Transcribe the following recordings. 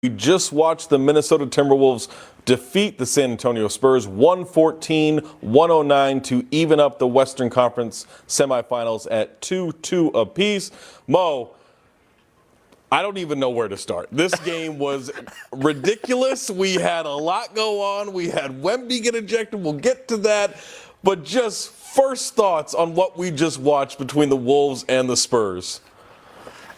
We just watched the Minnesota Timberwolves defeat the San Antonio Spurs 114-109 to even up the Western Conference semifinals at 2-2 apiece. Mo, I don't even know where to start. This game was ridiculous. We had a lot go on. We had Wemby get ejected. We'll get to that. But just first thoughts on what we just watched between the Wolves and the Spurs.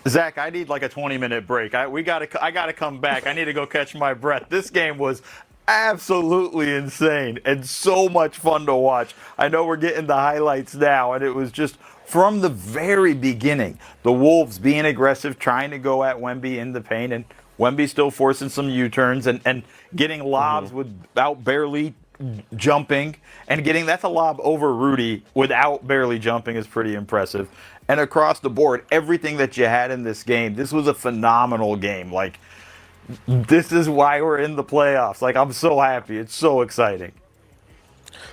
Zach, I need like a 20-minute break. I gotta come back. I need to go catch my breath. This game was absolutely insane and so much fun to watch. I know we're getting the highlights now, and it was just from the very beginning, the Wolves being aggressive, trying to go at Wemby in the paint, and Wemby still forcing some U-turns and getting lobs without barely jumping, and getting that's a lob over Rudy without barely jumping is pretty impressive. And across the board, everything that you had in this game, this was a phenomenal game. Like, this is why we're in the playoffs. Like, I'm so happy. It's so exciting.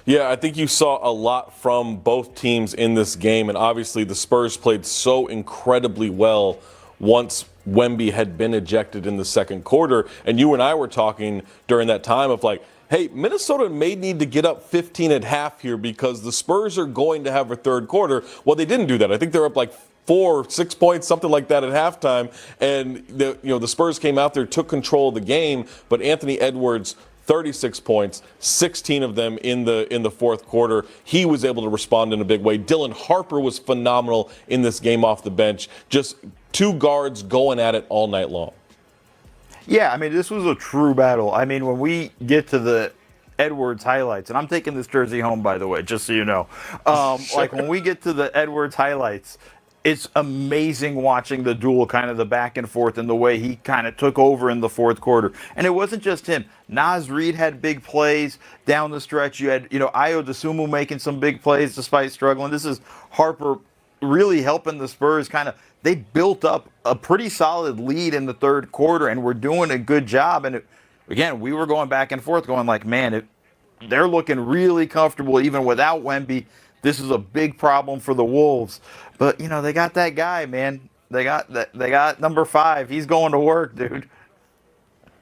Yeah, I think you saw a lot from both teams in this game, and obviously the Spurs played so incredibly well once Wemby had been ejected in the second quarter. And you and I were talking during that time of like, hey, Minnesota may need to get up 15 at half here because the Spurs are going to have a third quarter. Well, they didn't do that. I think they're up like 4 or 6 points, something like that at halftime. And the Spurs came out there, took control of the game, but Anthony Edwards, 36 points, 16 of them in the fourth quarter. He was able to respond in a big way. Dylan Harper was phenomenal in this game off the bench. Just two guards going at it all night long. Yeah, I mean, this was a true battle. I mean, when we get to the Edwards highlights, and I'm taking this jersey home, by the way, just so you know. Sure. Like, when we get to the Edwards highlights, it's amazing watching the duel, kind of the back and forth, and the way he kind of took over in the fourth quarter. And it wasn't just him. Naz Reid had big plays down the stretch. You had, Ayo Dosunmu making some big plays despite struggling. This is Harper really helping the Spurs they built up a pretty solid lead in the third quarter and were doing a good job. And again, we were going back and forth going like, man, they're looking really comfortable even without Wemby. This is a big problem for the Wolves. But, they got that guy, man. They got number 5. He's going to work, dude.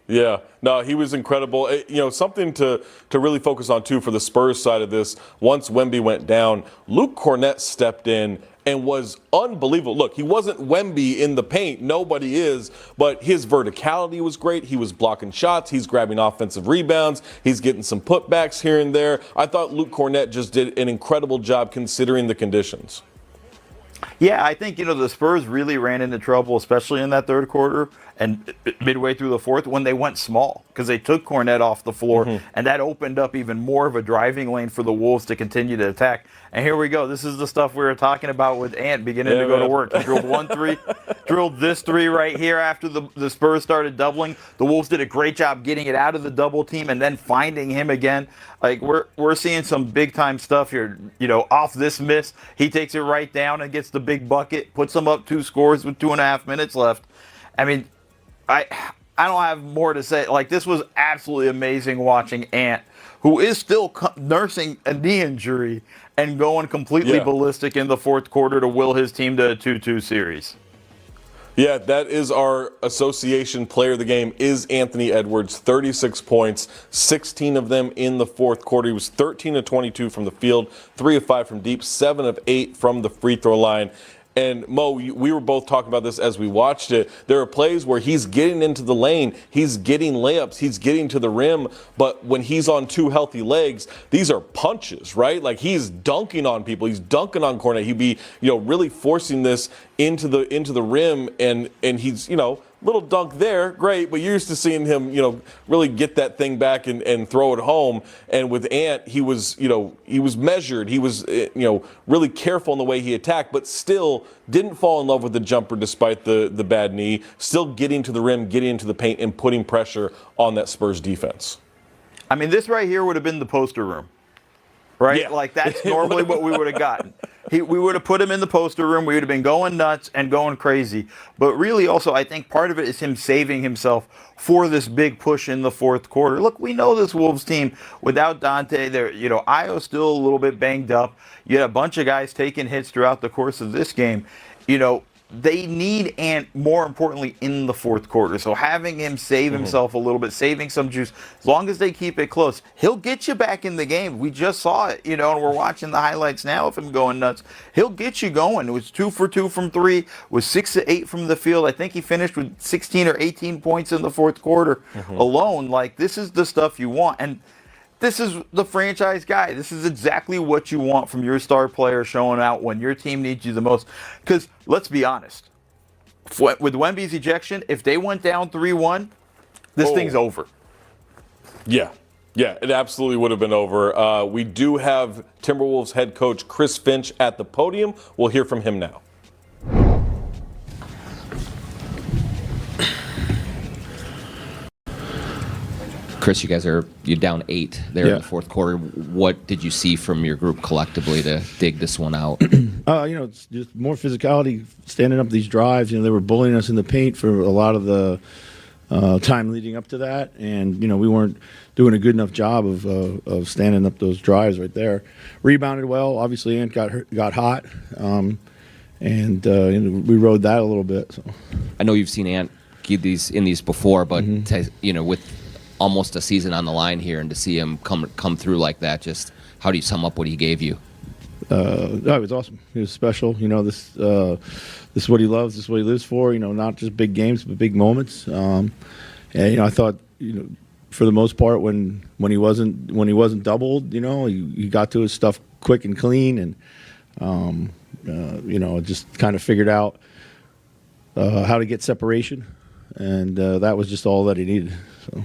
Yeah, no, he was incredible. Something to really focus on, too, for the Spurs side of this. Once Wemby went down, Luke Kornet stepped in and was unbelievable. Look, he wasn't Wemby in the paint. Nobody is. But his verticality was great. He was blocking shots. He's grabbing offensive rebounds. He's getting some putbacks here and there. I thought Luke Kornet just did an incredible job considering the conditions. Yeah, I think, the Spurs really ran into trouble, especially in that third quarter and midway through the fourth when they went small because they took Kornet off the floor, and that opened up even more of a driving lane for the Wolves to continue to attack. And here we go. This is the stuff we were talking about with Ant beginning to go to work. He drilled 1-3, drilled this 3 right here after the Spurs started doubling. The Wolves did a great job getting it out of the double team and then finding him again. Like, we're seeing some big-time stuff here. Off this miss, he takes it right down and gets the big bucket, puts them up 2 scores with 2.5 minutes left. I mean, I don't have more to say. Like, this was absolutely amazing watching Ant, who is still nursing a knee injury, and going completely ballistic in the fourth quarter to will his team to a 2-2 series. Yeah, that is our association player of the game is Anthony Edwards, 36 points, 16 of them in the fourth quarter. He was 13 of 22 from the field, 3 of 5 from deep, 7 of 8 from the free throw line. And Mo, we were both talking about this as we watched it. There are plays where he's getting into the lane, he's getting layups, he's getting to the rim, but when he's on 2 healthy legs, these are punches, right? Like, he's dunking on people, he's dunking on Kornet. He'd be, really forcing this into the rim, and he's, little dunk there, great, but you're used to seeing him, really get that thing back and throw it home. And with Ant, he was measured. He was, really careful in the way he attacked, but still didn't fall in love with the jumper despite the bad knee. Still getting to the rim, getting into the paint, and putting pressure on that Spurs defense. I mean, this right here would have been the poster room. Right? Yeah. Like, that's normally what we would have gotten. We would have put him in the poster room. We would have been going nuts and going crazy. But really also, I think part of it is him saving himself for this big push in the fourth quarter. Look, we know this Wolves team without Dante. Ayo's still a little bit banged up. You had a bunch of guys taking hits throughout the course of this game. they need Ant more importantly in the fourth quarter. So having him save himself a little bit, saving some juice, as long as they keep it close, he'll get you back in the game. We just saw it, and we're watching the highlights now of him going nuts. He'll get you going. It was 2 for 2 from three, was 6 to 8 from the field. I think he finished with 16 or 18 points in the fourth quarter alone. Like, this is the stuff you want. And this is the franchise guy. This is exactly what you want from your star player showing out when your team needs you the most. Because let's be honest, with Wemby's ejection, if they went down 3-1, this thing's over. Yeah, it absolutely would have been over. We do have Timberwolves head coach Chris Finch at the podium. We'll hear from him now. Chris, you're down 8 there in the fourth quarter. What did you see from your group collectively to dig this one out? It's just more physicality, standing up these drives. They were bullying us in the paint for a lot of the time leading up to that, and we weren't doing a good enough job of standing up those drives right there. Rebounded well. Obviously, Ant got hot, and we rode that a little bit. So I know you've seen Ant give these before, but with almost a season on the line here, and to see him come through like that, just how do you sum up what he gave you? It was awesome. He was special. This is what he loves. This is what he lives for. Not just big games, but big moments. And I thought, for the most part, when he wasn't doubled, he got to his stuff quick and clean, and just kind of figured out how to get separation, and that was just all that he needed. So.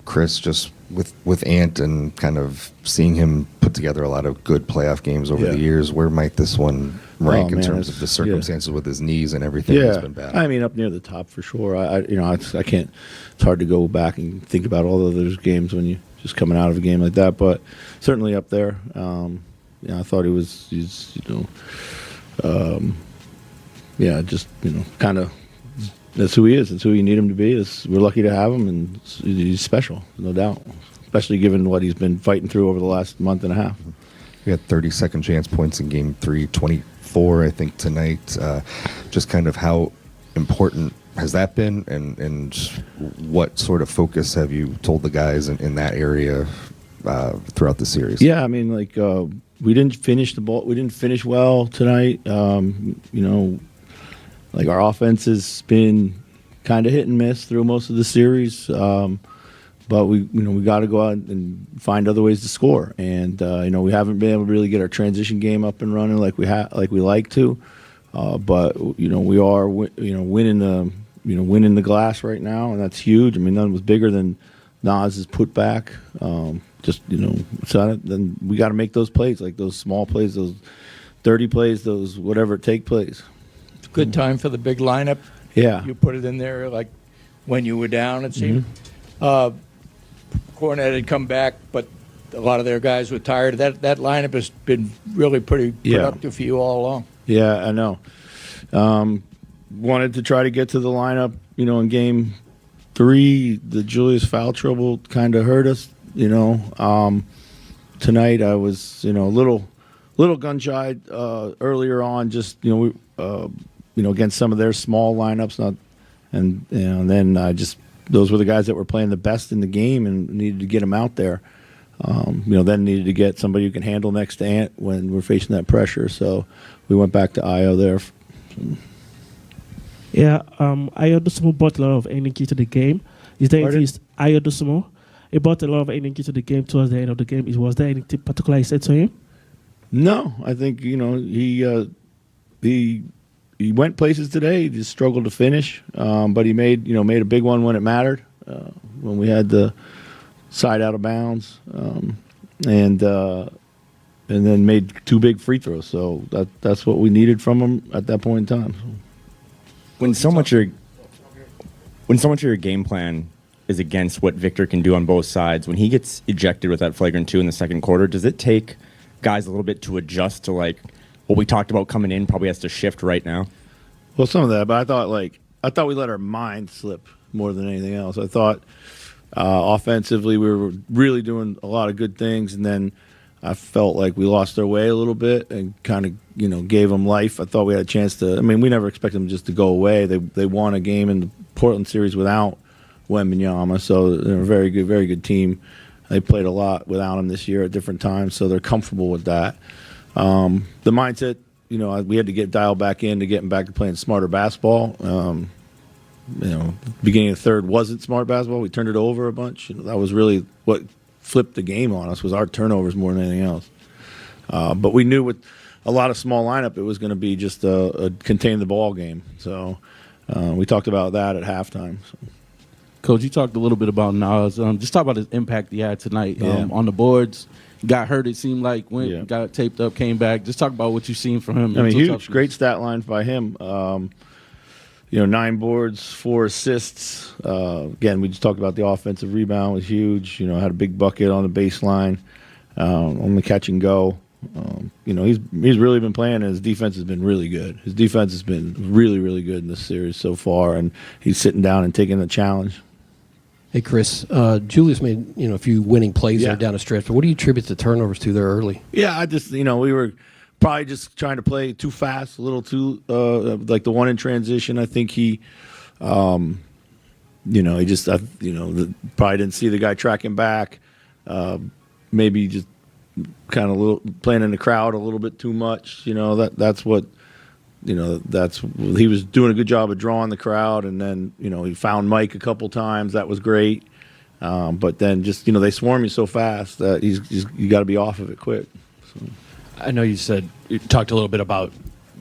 Chris, just with Ant and kind of seeing him put together a lot of good playoff games over the years, where might this one rank in terms of the circumstances with his knees and everything that's been bad? I mean, up near the top for sure. I can't. It's hard to go back and think about all of those games when you just coming out of a game like that, but certainly up there. I thought he's kind of. That's who he is. That's who you need him to be. We're lucky to have him, and he's special, no doubt, especially given what he's been fighting through over the last month and a half. We had 30 second chance points in Game 3, 24, I think, tonight. Just kind of how important has that been, and what sort of focus have you told the guys in that area throughout the series? Yeah, I mean, we didn't finish the ball. We didn't finish well tonight. Our offense has been kind of hit and miss through most of the series, but we got to go out and find other ways to score. And we haven't been able to really get our transition game up and running like we like to. But we are winning the glass right now, and that's huge. I mean, none was bigger than Nas's putback. Then we got to make those plays, like those small plays, those dirty plays, those whatever it take plays. Good time for the big lineup. Yeah. You put it in there like when you were down, it seemed. Cornet had come back, but a lot of their guys were tired. That lineup has been really pretty productive for you all along. Yeah, I know. Wanted to try to get to the lineup, in Game 3. The Julius foul trouble kind of hurt us, Tonight I was, a little gun-shy earlier on, just, against some of their small lineups, and then those were the guys that were playing the best in the game and needed to get them out there. Then needed to get somebody who can handle next to Ant when we're facing that pressure. So we went back to Io there. Yeah, Io Dosunmu brought a lot of energy to the game. Is there anything Io Dosunmu? He brought a lot of energy to the game towards the end of the game. Was there anything particular you said to him? No, I think he went places today. He just struggled to finish, but he made a big one when it mattered, when we had the side out of bounds, and then made 2 big free throws. So that's what we needed from him at that point in time. When so much of your game plan is against what Victor can do on both sides, when he gets ejected with that flagrant 2 in the second quarter, does it take guys a little bit to adjust to what we talked about coming in probably has to shift right now? Well, some of that, but I thought we let our mind slip more than anything else. I thought offensively we were really doing a lot of good things, and then I felt like we lost our way a little bit and kind of, gave them life. I thought we had a chance to. I mean, we never expected them just to go away. They won a game in the Portland series without Wembanyama, so they're a very good team. They played a lot without him this year at different times, so they're comfortable with that. The mindset, we had to get dialed back in to getting back to playing smarter basketball. Beginning of the third wasn't smart basketball. We turned it over a bunch. That was really what flipped the game on us, was our turnovers more than anything else. But we knew with a lot of small lineup, it was going to be just a contain the ball game. So we talked about that at halftime. So. Coach, you talked a little bit about Nas. Just talk about his impact he had tonight on the boards. Got hurt, it seemed like, got taped up, came back. Just talk about what you've seen from him. I mean, huge, great stat lines by him. 9 boards, 4 assists. Again, we just talked about the offensive rebound was huge. Had a big bucket on the baseline, on the catch and go. He's really been playing, and his defense has been really good. His defense has been really, really good in this series so far, and he's sitting down and taking the challenge. Hey, Chris, Julius made a few winning plays there down the stretch, but what do you attribute the turnovers to there early? Yeah, I just we were probably just trying to play too fast, a little too like the one in transition. I think he, probably didn't see the guy tracking back. Maybe just kind of playing in the crowd a little bit too much. That's what. He was doing a good job of drawing the crowd, and then he found Mike a couple times. That was great, but then just they swarm you so fast that you got to be off of it quick. So. I know you talked a little bit about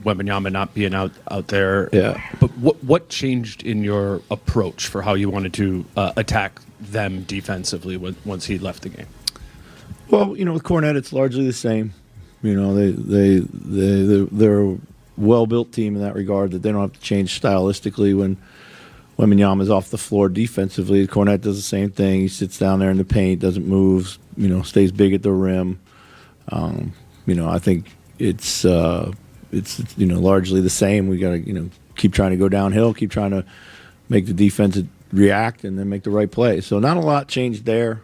Wembanyama not being out there. Yeah. But what changed in your approach for how you wanted to attack them defensively once he left the game? Well, with Cornette, it's largely the same. They're well-built team in that regard, that they don't have to change stylistically when Wembanyama's off the floor defensively. Cornette does the same thing. He sits down there in the paint, doesn't move, stays big at the rim. I think it's largely the same. We got to keep trying to go downhill, keep trying to make the defense react, and then make the right play. So not a lot changed there.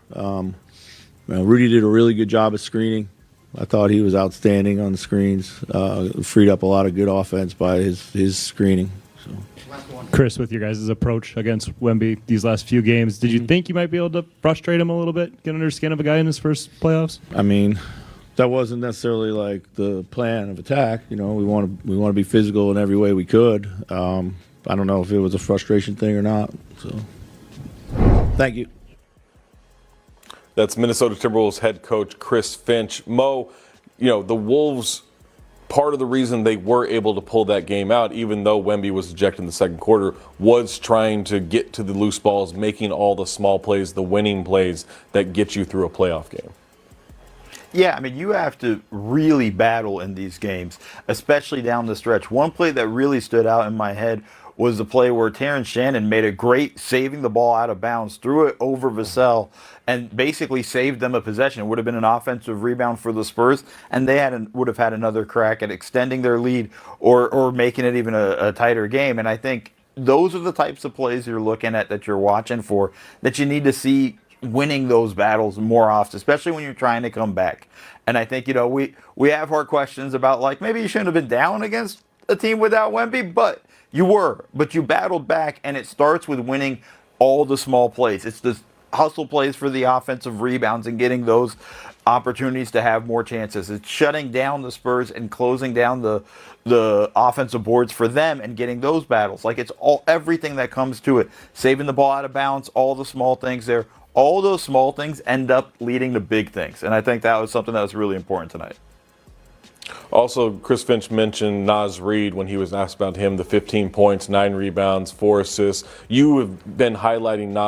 Rudy did a really good job of screening. I thought he was outstanding on the screens. Freed up a lot of good offense by his screening. So. Chris, with your guys' approach against Wemby these last few games, did you think you might be able to frustrate him a little bit, get under the skin of a guy in his first playoffs? I mean, that wasn't necessarily like the plan of attack. We want to be physical in every way we could. I don't know if it was a frustration thing or not. So, thank you. That's Minnesota Timberwolves head coach Chris Finch. Mo, the Wolves, part of the reason they were able to pull that game out, even though Wemby was ejected in the second quarter, was trying to get to the loose balls, making all the small plays, the winning plays that get you through a playoff game. Yeah, I mean, you have to really battle in these games, especially down the stretch. One play that really stood out in my head was the play where Terrence Shannon made a great saving the ball out of bounds, threw it over Vassell, and basically saved them a possession. It would have been an offensive rebound for the Spurs, and they would have had another crack at extending their lead or making it even a tighter game. And I think those are the types of plays you're looking at, that you're watching for, that you need to see winning those battles more often, especially when you're trying to come back. And I think, we have hard questions about, like, maybe you shouldn't have been down against a team without Wemby, but you were. But you battled back, and it starts with winning all the small plays. It's the hustle plays for the offensive rebounds and getting those opportunities to have more chances. It's shutting down the Spurs and closing down the offensive boards for them and getting those battles. Like, it's everything that comes to it. Saving the ball out of bounds, all the small things there. All those small things end up leading to big things. And I think that was something that was really important tonight. Also, Chris Finch mentioned Naz Reid when he was asked about him, the 15 points, 9 rebounds, 4 assists. You have been highlighting Naz